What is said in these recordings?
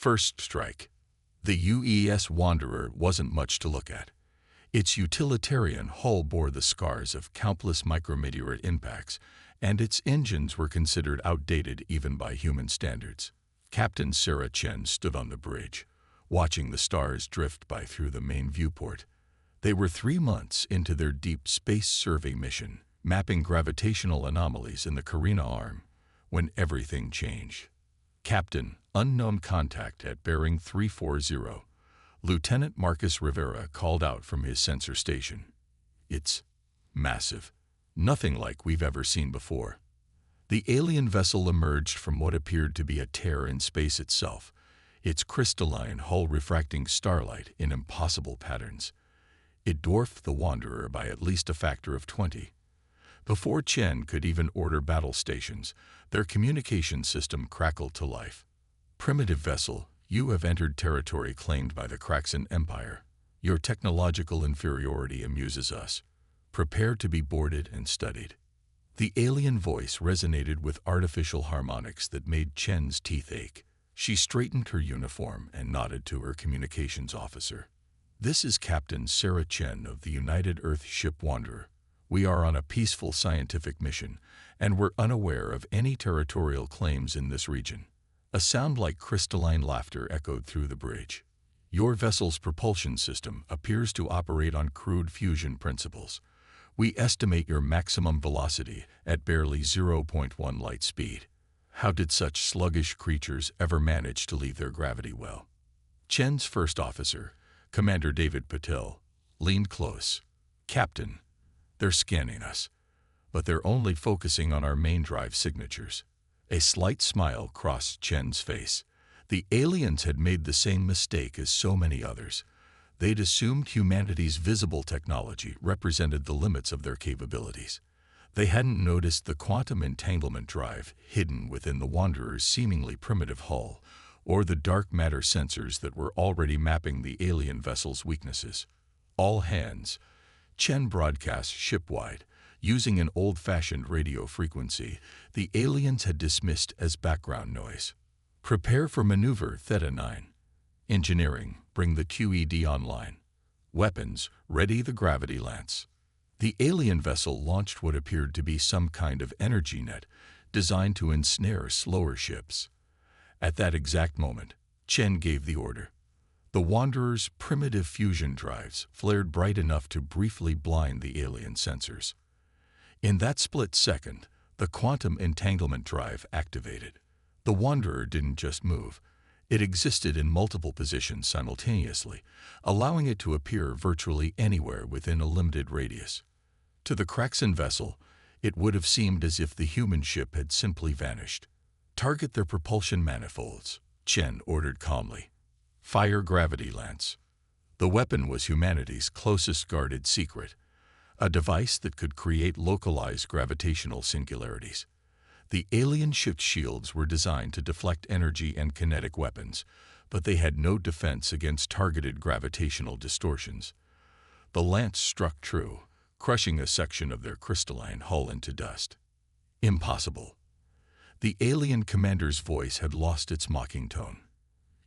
First strike. The UES Wanderer wasn't much to look at. Its utilitarian hull bore the scars of countless micrometeorite impacts, and its engines were considered outdated even by human standards. Captain Sarah Chen stood on the bridge, watching the stars drift by through the main viewport. They were 3 months into their deep space survey mission, mapping gravitational anomalies in the Carina Arm, when everything changed. Captain, unknown contact at bearing 340. Lieutenant Marcus Rivera called out from his sensor station. It's massive. Nothing like we've ever seen before. The alien vessel emerged from what appeared to be a tear in space itself, its crystalline hull refracting starlight in impossible patterns. It dwarfed the Wanderer by at least a factor of 20. Before Chen could even order battle stations, their communication system crackled to life. Primitive vessel, you have entered territory claimed by the Kraxan Empire. Your technological inferiority amuses us. Prepare to be boarded and studied. The alien voice resonated with artificial harmonics that made Chen's teeth ache. She straightened her uniform and nodded to her communications officer. This is Captain Sarah Chen of the United Earth ship Wanderer. We are on a peaceful scientific mission, and we're unaware of any territorial claims in this region. A sound like crystalline laughter echoed through the bridge. Your vessel's propulsion system appears to operate on crude fusion principles. We estimate your maximum velocity at barely 0.1 light speed. How did such sluggish creatures ever manage to leave their gravity well? Chen's first officer, Commander David Patel, leaned close. Captain, they're scanning us, but they're only focusing on our main drive signatures. A slight smile crossed Chen's face. The aliens had made the same mistake as so many others. They'd assumed humanity's visible technology represented the limits of their capabilities. They hadn't noticed the quantum entanglement drive hidden within the Wanderer's seemingly primitive hull, or the dark matter sensors that were already mapping the alien vessel's weaknesses. All hands. Chen broadcast shipwide. Using an old-fashioned radio frequency, the aliens had dismissed as background noise. Prepare for maneuver Theta 9. Engineering, bring the QED online. Weapons, ready the gravity lance. The alien vessel launched what appeared to be some kind of energy net designed to ensnare slower ships. At that exact moment, Chen gave the order. The Wanderer's primitive fusion drives flared bright enough to briefly blind the alien sensors. In that split second, the quantum entanglement drive activated. The Wanderer didn't just move. It existed in multiple positions simultaneously, allowing it to appear virtually anywhere within a limited radius. To the Kraxan vessel, it would have seemed as if the human ship had simply vanished. Target their propulsion manifolds, Chen ordered calmly. Fire gravity lance. The weapon was humanity's closest guarded secret, a device that could create localized gravitational singularities. The alien ship's shields were designed to deflect energy and kinetic weapons, but they had no defense against targeted gravitational distortions. The lance struck true, crushing a section of their crystalline hull into dust. Impossible. The alien commander's voice had lost its mocking tone.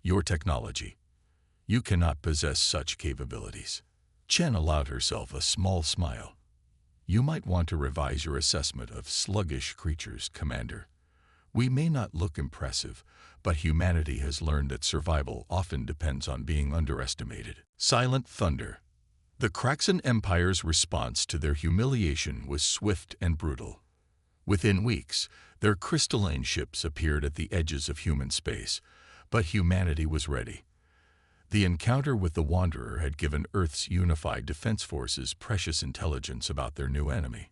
Your technology. You cannot possess such capabilities. Chen allowed herself a small smile. You might want to revise your assessment of sluggish creatures, Commander. We may not look impressive, but humanity has learned that survival often depends on being underestimated. Silent thunder. The Kraxan Empire's response to their humiliation was swift and brutal. Within weeks, their crystalline ships appeared at the edges of human space, but humanity was ready. The encounter with the Wanderer had given Earth's unified defense forces precious intelligence about their new enemy.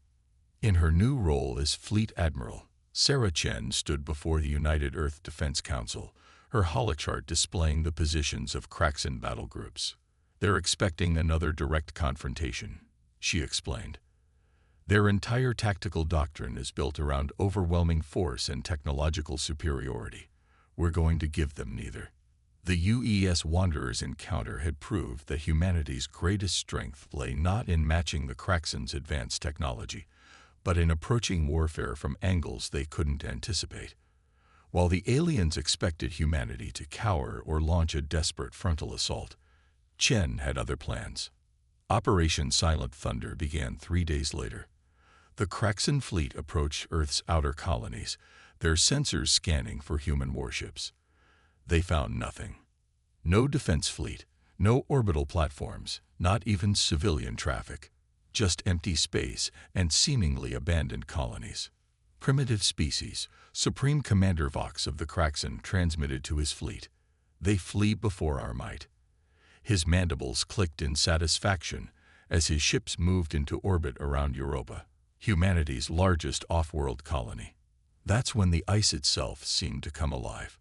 In her new role as Fleet Admiral, Sarah Chen stood before the United Earth Defense Council, her holochart displaying the positions of Kraxan battle groups. They're expecting another direct confrontation, she explained. Their entire tactical doctrine is built around overwhelming force and technological superiority. We're going to give them neither. The UES Wanderer's encounter had proved that humanity's greatest strength lay not in matching the Kraxan's advanced technology, but in approaching warfare from angles they couldn't anticipate. While the aliens expected humanity to cower or launch a desperate frontal assault, Chen had other plans. Operation Silent Thunder began 3 days later. The Kraxan fleet approached Earth's outer colonies, their sensors scanning for human warships. They found nothing. No defense fleet, no orbital platforms, not even civilian traffic. Just empty space and seemingly abandoned colonies. Primitive species, Supreme Commander Vox of the Kraxan transmitted to his fleet. They flee before our might. His mandibles clicked in satisfaction as his ships moved into orbit around Europa, humanity's largest off-world colony. That's when the ice itself seemed to come alive.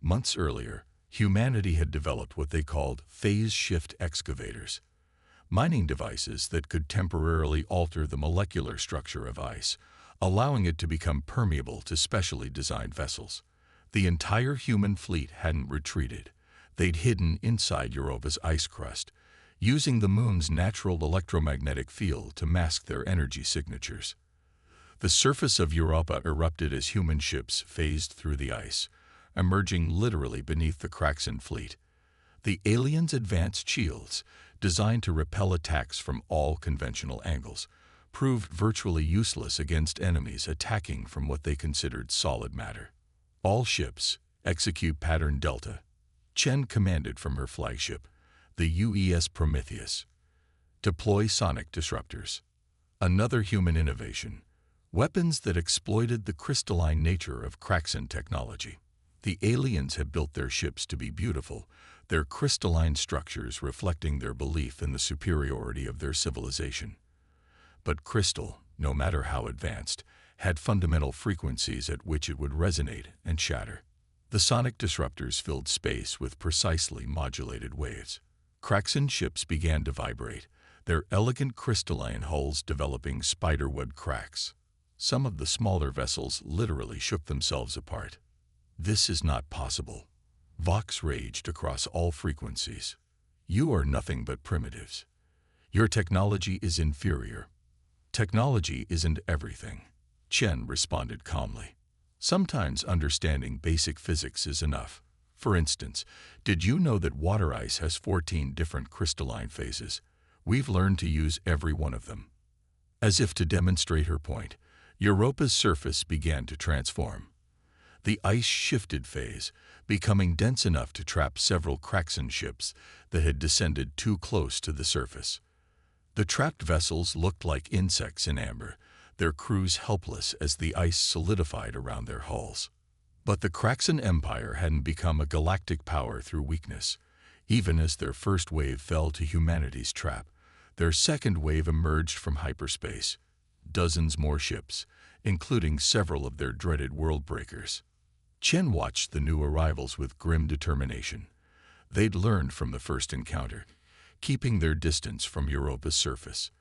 Months earlier, humanity had developed what they called phase shift excavators, mining devices that could temporarily alter the molecular structure of ice, allowing it to become permeable to specially designed vessels. The entire human fleet hadn't retreated. They'd hidden inside Europa's ice crust, using the moon's natural electromagnetic field to mask their energy signatures. The surface of Europa erupted as human ships phased through the ice, emerging literally beneath the Kraxan fleet. The aliens' advanced shields, designed to repel attacks from all conventional angles, proved virtually useless against enemies attacking from what they considered solid matter. All ships execute Pattern Delta. Chen commanded from her flagship, the UES Prometheus. Deploy sonic disruptors. Another human innovation. Weapons that exploited the crystalline nature of Kraxan technology. The aliens had built their ships to be beautiful, their crystalline structures reflecting their belief in the superiority of their civilization. But crystal, no matter how advanced, had fundamental frequencies at which it would resonate and shatter. The sonic disruptors filled space with precisely modulated waves. Kraxan ships began to vibrate, their elegant crystalline hulls developing spiderweb cracks. Some of the smaller vessels literally shook themselves apart. This is not possible. Vox raged across all frequencies. You are nothing but primitives. Your technology is inferior. Technology isn't everything. Chen responded calmly. Sometimes understanding basic physics is enough. For instance, did you know that water ice has 14 different crystalline phases? We've learned to use every one of them. As if to demonstrate her point, Europa's surface began to transform. The ice shifted phase, becoming dense enough to trap several Kraxan ships that had descended too close to the surface. The trapped vessels looked like insects in amber, their crews helpless as the ice solidified around their hulls. But the Kraxan Empire hadn't become a galactic power through weakness. Even as their first wave fell to humanity's trap, their second wave emerged from hyperspace. Dozens more ships, including several of their dreaded world breakers. Chen watched the new arrivals with grim determination. They'd learned from the first encounter, keeping their distance from Europa's surface.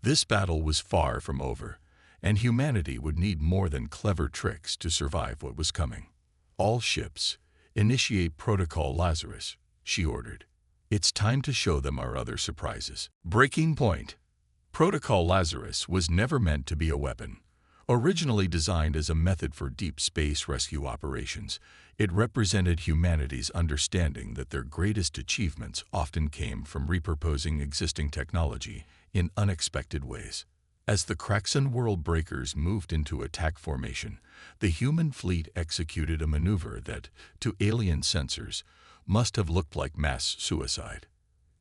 This battle was far from over, and humanity would need more than clever tricks to survive what was coming. All ships, initiate Protocol Lazarus, she ordered. It's time to show them our other surprises. Breaking point. Protocol Lazarus was never meant to be a weapon. Originally designed as a method for deep space rescue operations, it represented humanity's understanding that their greatest achievements often came from repurposing existing technology in unexpected ways. As the Kraxan world breakers moved into attack formation, the human fleet executed a maneuver that, to alien sensors, must have looked like mass suicide.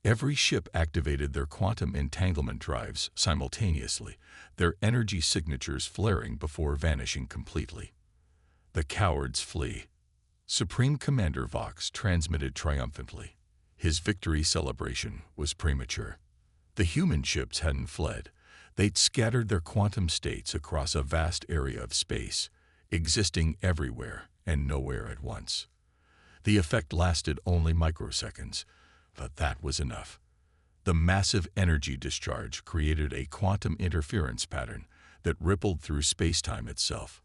Every ship activated their quantum entanglement drives simultaneously, their energy signatures flaring before vanishing completely. The cowards flee. Supreme Commander Vox transmitted triumphantly. His victory celebration was premature. The human ships hadn't fled. They'd scattered their quantum states across a vast area of space, existing everywhere and nowhere at once. The effect lasted only microseconds, but that was enough. The massive energy discharge created a quantum interference pattern that rippled through spacetime itself.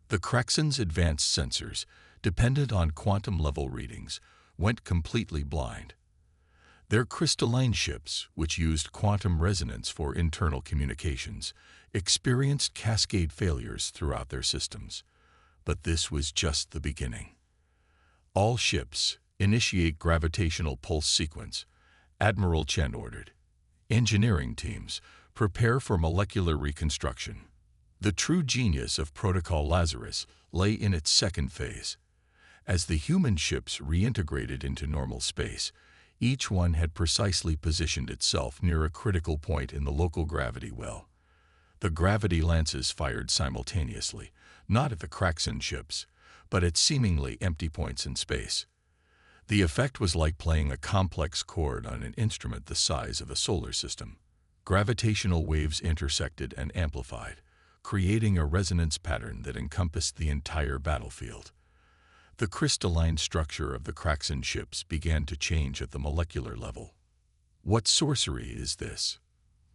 The Kraxan's advanced sensors, dependent on quantum-level readings, went completely blind. Their crystalline ships, which used quantum resonance for internal communications, experienced cascade failures throughout their systems. But this was just the beginning. All ships, initiate gravitational pulse sequence, Admiral Chen ordered. Engineering teams, prepare for molecular reconstruction. The true genius of Protocol Lazarus lay in its second phase. As the human ships reintegrated into normal space, each one had precisely positioned itself near a critical point in the local gravity well. The gravity lances fired simultaneously, not at the Kraxan ships, but at seemingly empty points in space. The effect was like playing a complex chord on an instrument the size of a solar system. Gravitational waves intersected and amplified, creating a resonance pattern that encompassed the entire battlefield. The crystalline structure of the Kraxan ships began to change at the molecular level. "What sorcery is this?"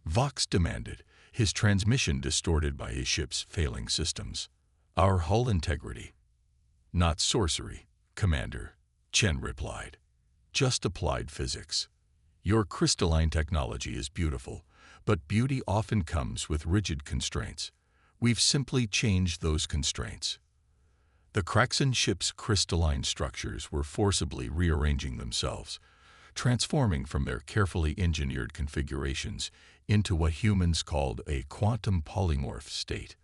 Vox demanded, his transmission distorted by his ship's failing systems. "Our hull integrity." "Not sorcery, Commander," Chen replied. "Just applied physics. Your crystalline technology is beautiful, but beauty often comes with rigid constraints. We've simply changed those constraints." The Kraxan ship's crystalline structures were forcibly rearranging themselves, transforming from their carefully engineered configurations into what humans called a quantum polymorph state.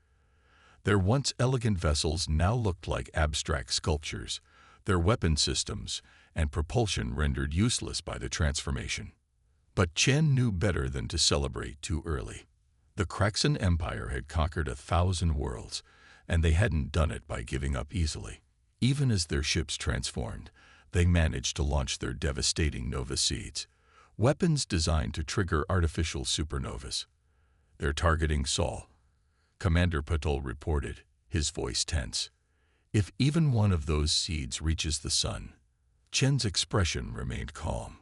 Their once elegant vessels now looked like abstract sculptures, their weapon systems and propulsion rendered useless by the transformation. But Chen knew better than to celebrate too early. The Kraxan Empire had conquered 1,000 worlds, and they hadn't done it by giving up easily. Even as their ships transformed, they managed to launch their devastating nova seeds, weapons designed to trigger artificial supernovas. "They're targeting Sol," Commander Patul reported, his voice tense. "If even one of those seeds reaches the sun." Chen's expression remained calm.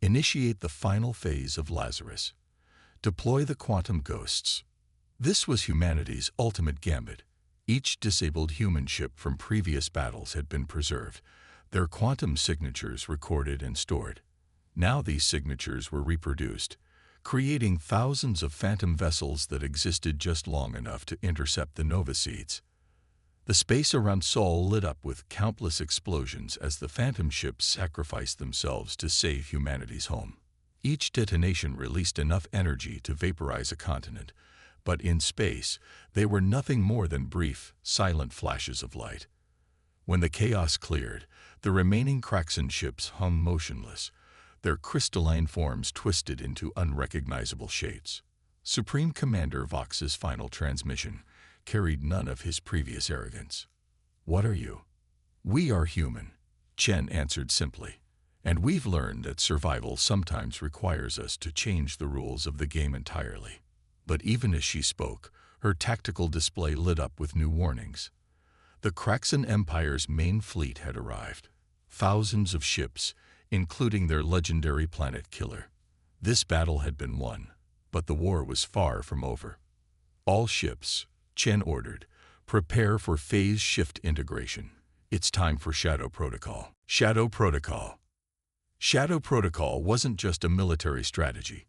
"Initiate the final phase of Lazarus. Deploy the quantum ghosts." This was humanity's ultimate gambit. Each disabled human ship from previous battles had been preserved, their quantum signatures recorded and stored. Now these signatures were reproduced, creating thousands of phantom vessels that existed just long enough to intercept the nova seeds. The space around Sol lit up with countless explosions as the phantom ships sacrificed themselves to save humanity's home. Each detonation released enough energy to vaporize a continent, but in space, they were nothing more than brief, silent flashes of light. When the chaos cleared, the remaining Kraxan ships hung motionless, their crystalline forms twisted into unrecognizable shapes. Supreme Commander Vox's final transmission carried none of his previous arrogance. "What are you?" "We are human," Chen answered simply. "And we've learned that survival sometimes requires us to change the rules of the game entirely." But even as she spoke, her tactical display lit up with new warnings. The Kraxan Empire's main fleet had arrived. Thousands of ships, including their legendary planet killer. This battle had been won, but the war was far from over. "All ships," Chen ordered, "prepare for phase shift integration. It's time for Shadow Protocol." Shadow Protocol. Shadow Protocol wasn't just a military strategy.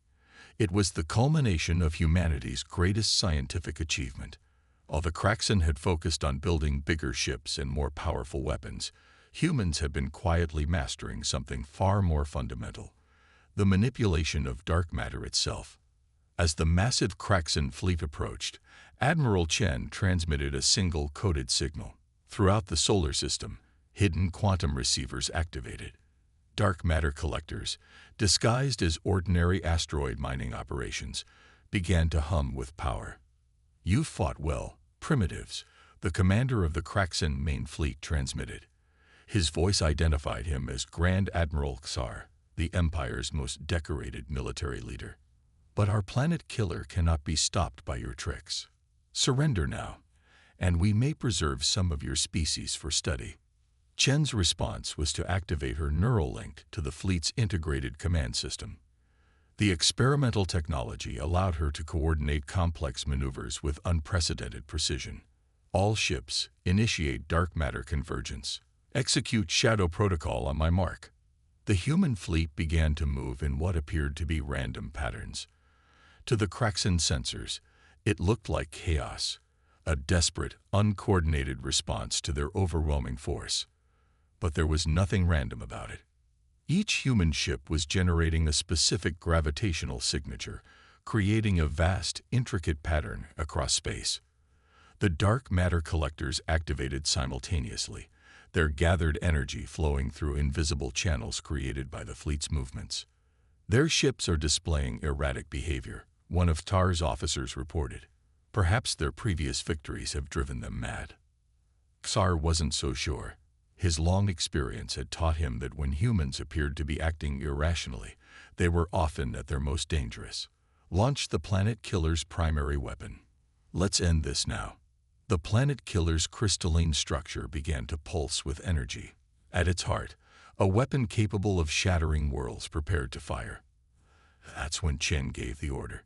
It was the culmination of humanity's greatest scientific achievement. While the Kraxan had focused on building bigger ships and more powerful weapons, humans had been quietly mastering something far more fundamental: the manipulation of dark matter itself. As the massive Kraxan fleet approached, Admiral Chen transmitted a single coded signal. Throughout the solar system, hidden quantum receivers activated. Dark matter collectors, disguised as ordinary asteroid mining operations, began to hum with power. "You fought well, primitives," the commander of the Kraxan main fleet transmitted. His voice identified him as Grand Admiral Xar, the Empire's most decorated military leader. "But our planet killer cannot be stopped by your tricks. Surrender now, and we may preserve some of your species for study." Chen's response was to activate her neural link to the fleet's integrated command system. The experimental technology allowed her to coordinate complex maneuvers with unprecedented precision. "All ships, initiate dark matter convergence. Execute Shadow Protocol on my mark." The human fleet began to move in what appeared to be random patterns. To the Kraxan sensors, it looked like chaos, a desperate, uncoordinated response to their overwhelming force. But there was nothing random about it. Each human ship was generating a specific gravitational signature, creating a vast, intricate pattern across space. The dark matter collectors activated simultaneously, their gathered energy flowing through invisible channels created by the fleet's movements. Their ships are displaying erratic behavior, one of TAR's officers reported. Perhaps their previous victories have driven them mad. Xar wasn't so sure. His long experience had taught him that when humans appeared to be acting irrationally, they were often at their most dangerous. Launch the Planet Killer's primary weapon. Let's end this now. The Planet Killer's crystalline structure began to pulse with energy. At its heart, a weapon capable of shattering worlds prepared to fire. That's when Chen gave the order.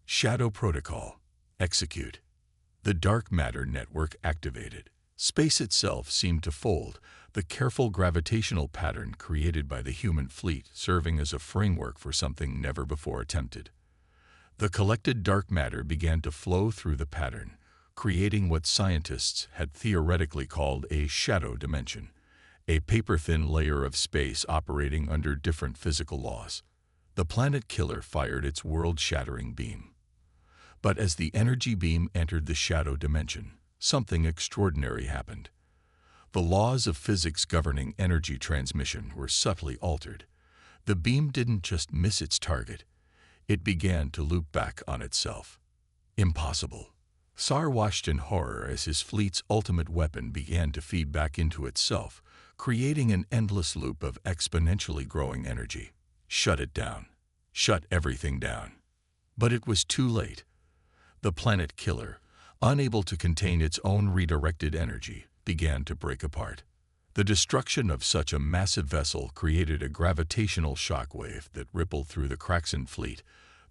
Shadow Protocol. Execute. The dark matter network activated. Space itself seemed to fold, the careful gravitational pattern created by the human fleet serving as a framework for something never before attempted. The collected dark matter began to flow through the pattern, creating what scientists had theoretically called a shadow dimension, a paper-thin layer of space operating under different physical laws. The Planet Killer fired its world-shattering beam. But as the energy beam entered the shadow dimension, something extraordinary happened. The laws of physics governing energy transmission were subtly altered. The beam didn't just miss its target. It began to loop back on itself. Impossible. Xar watched in horror as his fleet's ultimate weapon began to feed back into itself, creating an endless loop of exponentially growing energy. Shut it down. Shut everything down. But it was too late. The Planet Killer, unable to contain its own redirected energy, began to break apart. The destruction of such a massive vessel created a gravitational shockwave that rippled through the Kraxan fleet,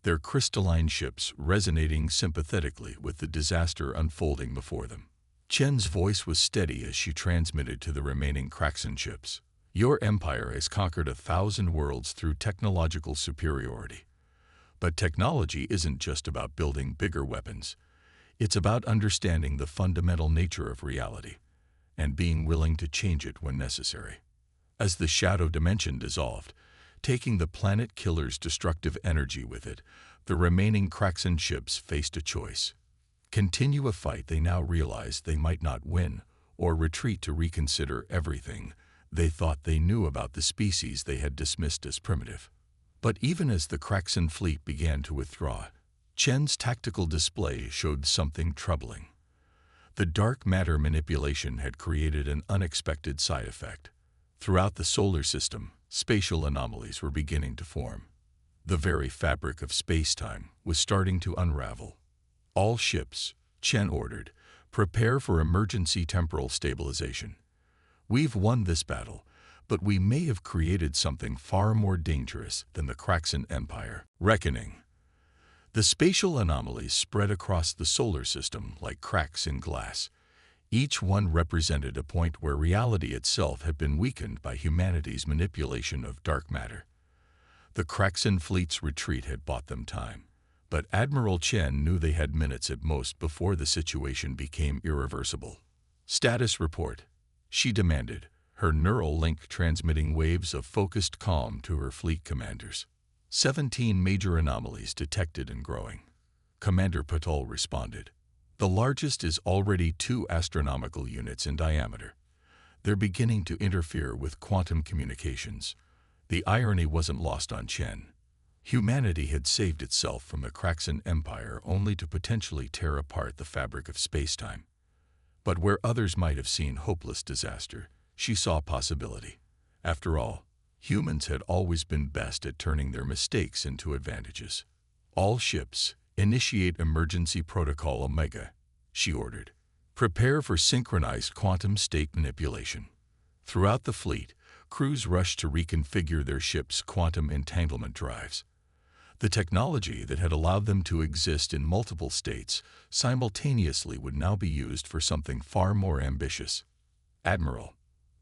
their crystalline ships resonating sympathetically with the disaster unfolding before them. Chen's voice was steady as she transmitted to the remaining Kraxan ships. Your empire has conquered 1,000 worlds through technological superiority. But technology isn't just about building bigger weapons. It's about understanding the fundamental nature of reality and being willing to change it when necessary. As the shadow dimension dissolved, taking the Planet Killer's destructive energy with it, the remaining Kraxan ships faced a choice. Continue a fight they now realized they might not win, or retreat to reconsider everything they thought they knew about the species they had dismissed as primitive. But even as the Kraxan fleet began to withdraw, Chen's tactical display showed something troubling. The dark matter manipulation had created an unexpected side effect. Throughout the solar system, spatial anomalies were beginning to form. The very fabric of space-time was starting to unravel. All ships, Chen ordered, prepare for emergency temporal stabilization. We've won this battle, but we may have created something far more dangerous than the Kraxan Empire. Reckoning. The spatial anomalies spread across the solar system like cracks in glass. Each one represented a point where reality itself had been weakened by humanity's manipulation of dark matter. The Kraxan fleet's retreat had bought them time, but Admiral Chen knew they had minutes at most before the situation became irreversible. Status report, she demanded, her neural link transmitting waves of focused calm to her fleet commanders. 17 major anomalies detected and growing. Commander Patel responded. The largest is already 2 astronomical units in diameter. They're beginning to interfere with quantum communications. The irony wasn't lost on Chen. Humanity had saved itself from the Kraxan Empire only to potentially tear apart the fabric of spacetime. But where others might have seen hopeless disaster, she saw possibility. After all, humans had always been best at turning their mistakes into advantages. All ships, initiate emergency protocol Omega, she ordered. Prepare for synchronized quantum state manipulation. Throughout the fleet, crews rushed to reconfigure their ships' quantum entanglement drives. The technology that had allowed them to exist in multiple states simultaneously would now be used for something far more ambitious. Admiral,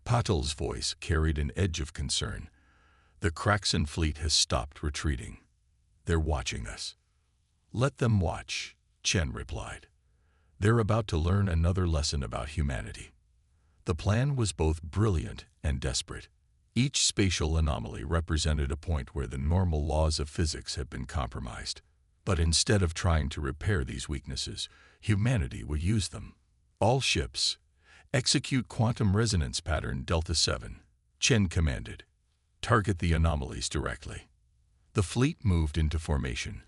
Patel's voice carried an edge of concern. The Kraxan fleet has stopped retreating. They're watching us. Let them watch, Chen replied. They're about to learn another lesson about humanity. The plan was both brilliant and desperate. Each spatial anomaly represented a point where the normal laws of physics had been compromised. But instead of trying to repair these weaknesses, humanity would use them. All ships, execute quantum resonance pattern Delta 7, Chen commanded. Target the anomalies directly. The fleet moved into formation,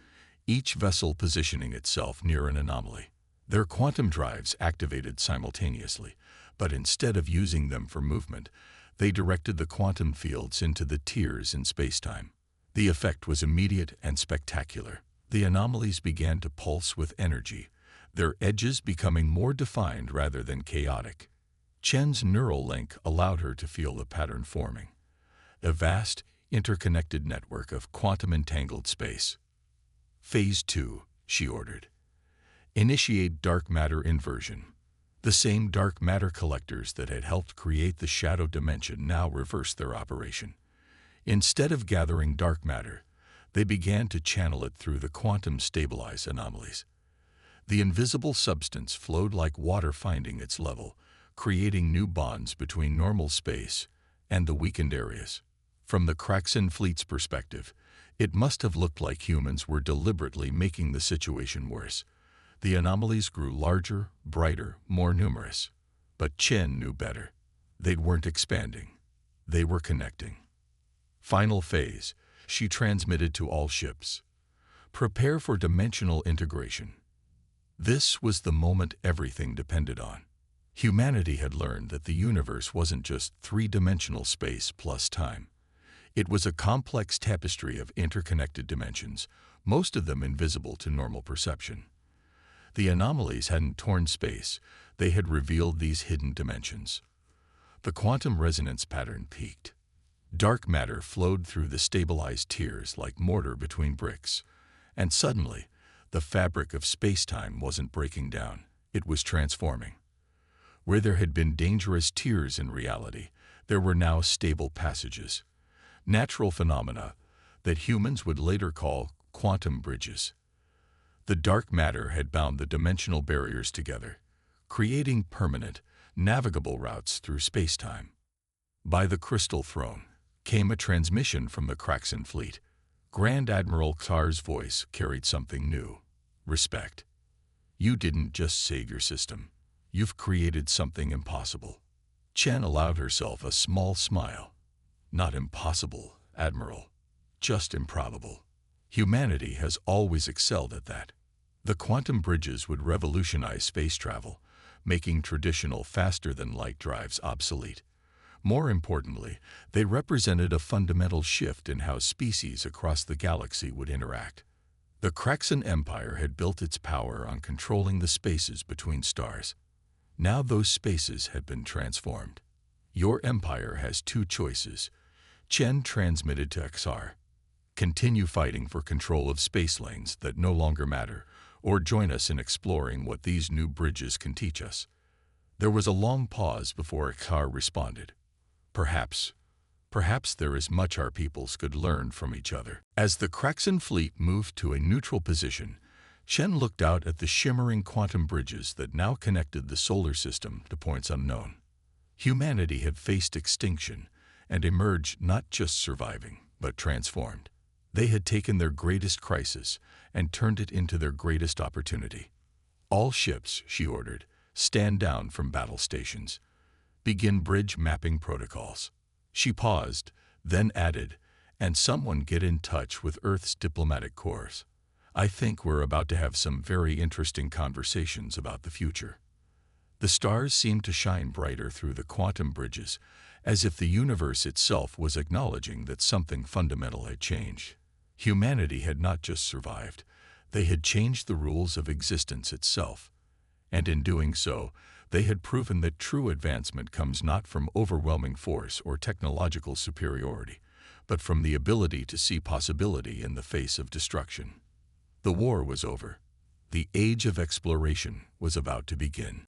each vessel positioning itself near an anomaly. Their quantum drives activated simultaneously, but instead of using them for movement, they directed the quantum fields into the tiers in spacetime. The effect was immediate and spectacular. The anomalies began to pulse with energy, their edges becoming more defined rather than chaotic. Chen's neural link allowed her to feel the pattern forming, a vast, interconnected network of quantum-entangled space. Phase 2, she ordered. Initiate dark matter inversion. The same dark matter collectors that had helped create the shadow dimension now reversed their operation. Instead of gathering dark matter, they began to channel it through the quantum-stabilized anomalies. The invisible substance flowed like water finding its level, creating new bonds between normal space and the weakened areas. From the Kraxan fleet's perspective, it must have looked like humans were deliberately making the situation worse. The anomalies grew larger, brighter, more numerous. But Chen knew better. They weren't expanding. They were connecting. Final phase, she transmitted to all ships. Prepare for dimensional integration. This was the moment everything depended on. Humanity had learned that the universe wasn't just three-dimensional space plus time. It was a complex tapestry of interconnected dimensions, most of them invisible to normal perception. The anomalies hadn't torn space, they had revealed these hidden dimensions. The quantum resonance pattern peaked. Dark matter flowed through the stabilized tiers like mortar between bricks. And suddenly, the fabric of space-time wasn't breaking down, it was transforming. Where there had been dangerous tiers in reality, there were now stable passages. Natural phenomena that humans would later call quantum bridges. The dark matter had bound the dimensional barriers together, creating permanent, navigable routes through spacetime. By the Crystal Throne came a transmission from the Kraxan fleet. Grand Admiral Xar's voice carried something new. Respect. You didn't just save your system. You've created something impossible. Chen allowed herself a small smile. Not impossible, Admiral. Just improbable. Humanity has always excelled at that. The quantum bridges would revolutionize space travel, making traditional faster-than-light drives obsolete. More importantly, they represented a fundamental shift in how species across the galaxy would interact. The Kraxan Empire had built its power on controlling the spaces between stars. Now those spaces had been transformed. Your empire has two choices. Chen transmitted to Xar. Continue fighting for control of space lanes that no longer matter, or join us in exploring what these new bridges can teach us. There was a long pause before Xar responded. Perhaps there is much our peoples could learn from each other. As the Kraxan fleet moved to a neutral position, Chen looked out at the shimmering quantum bridges that now connected the solar system to points unknown. Humanity had faced extinction and emerged not just surviving, but transformed. They had taken their greatest crisis and turned it into their greatest opportunity. All ships, she ordered, stand down from battle stations. Begin bridge mapping protocols. She paused, then added, and someone get in touch with Earth's diplomatic corps. I think we're about to have some very interesting conversations about the future. The stars seemed to shine brighter through the quantum bridges, as if the universe itself was acknowledging that something fundamental had changed. Humanity had not just survived, they had changed the rules of existence itself. And in doing so, they had proven that true advancement comes not from overwhelming force or technological superiority, but from the ability to see possibility in the face of destruction. The war was over. The age of exploration was about to begin.